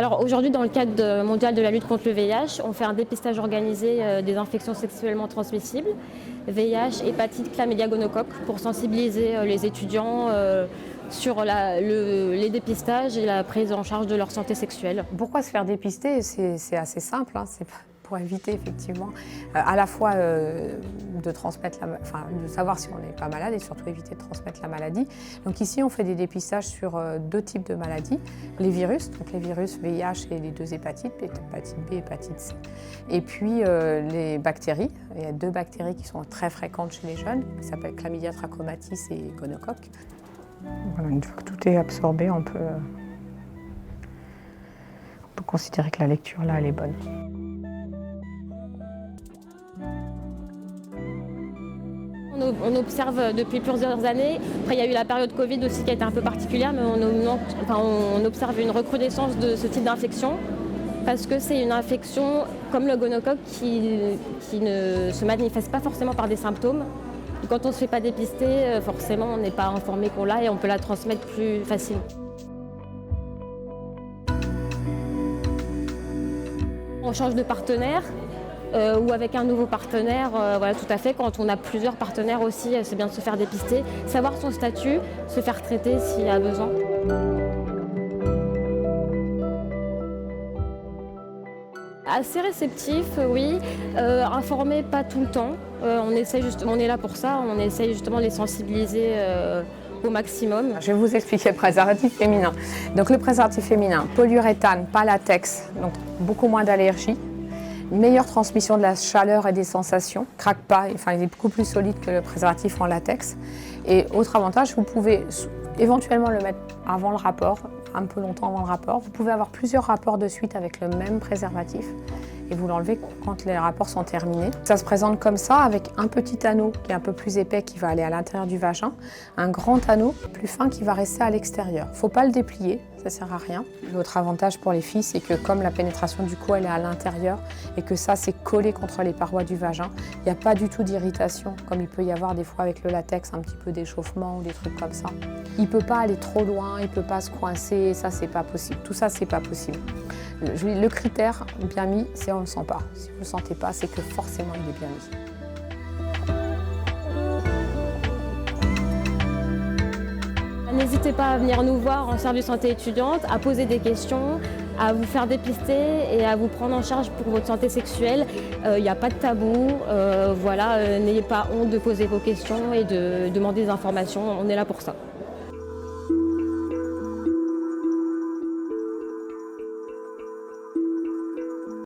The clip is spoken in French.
Alors aujourd'hui, dans le cadre mondial de la lutte contre le VIH, on fait un dépistage organisé des infections sexuellement transmissibles, VIH, hépatite, chlamydia, gonocoque, pour sensibiliser les étudiants sur les dépistages et la prise en charge de leur santé sexuelle. Pourquoi se faire dépister? C'est assez simple, hein. C'est pour éviter effectivement à la fois de transmettre, de savoir si on n'est pas malade et surtout éviter de transmettre la maladie. Donc ici on fait des dépistages sur deux types de maladies, les virus, donc les virus VIH et les deux hépatites, hépatite B et hépatite C, et puis les bactéries. Il y a deux bactéries qui sont très fréquentes chez les jeunes, qui s'appellent Chlamydia trachomatis et gonocoque. Voilà, une fois que tout est absorbé, on peut considérer que la lecture là elle est bonne. On observe depuis plusieurs années, après il y a eu la période Covid aussi qui a été un peu particulière, mais on observe une recrudescence de ce type d'infection parce que c'est une infection comme le gonocoque qui ne se manifeste pas forcément par des symptômes. Et quand on ne se fait pas dépister, forcément on n'est pas informé qu'on l'a et on peut la transmettre plus facilement. On change de partenaire. Ou avec un nouveau partenaire, voilà, tout à fait. Quand on a plusieurs partenaires aussi, c'est bien de se faire dépister, savoir son statut, se faire traiter s'il y a besoin. Assez réceptif, oui. Informé pas tout le temps. On est là pour ça, on essaye justement de les sensibiliser au maximum. Je vais vous expliquer le préservatif féminin. Donc le préservatif féminin, polyuréthane, pas latex, donc beaucoup moins d'allergies. Une meilleure transmission de la chaleur et des sensations, craque pas, enfin il est beaucoup plus solide que le préservatif en latex. Et autre avantage, vous pouvez éventuellement le mettre avant le rapport, un peu longtemps avant le rapport. Vous pouvez avoir plusieurs rapports de suite avec le même préservatif et vous l'enlevez quand les rapports sont terminés. Ça se présente comme ça avec un petit anneau qui est un peu plus épais qui va aller à l'intérieur du vagin, un grand anneau plus fin qui va rester à l'extérieur. Il ne faut pas le déplier, ça sert à rien. L'autre avantage pour les filles, c'est que comme la pénétration du cou elle est à l'intérieur et que ça c'est collé contre les parois du vagin, il n'y a pas du tout d'irritation comme il peut y avoir des fois avec le latex, un petit peu d'échauffement ou des trucs comme ça. Il ne peut pas aller trop loin, il ne peut pas se coincer, ça c'est pas possible. Tout ça c'est pas possible. Le critère bien mis, c'est on ne le sent pas. Si vous ne le sentez pas, c'est que forcément il est bien mis. N'hésitez pas à venir nous voir en service santé étudiante, à poser des questions, à vous faire dépister et à vous prendre en charge pour votre santé sexuelle. Il n'y a pas de tabou, voilà, n'ayez pas honte de poser vos questions et de demander des informations, on est là pour ça.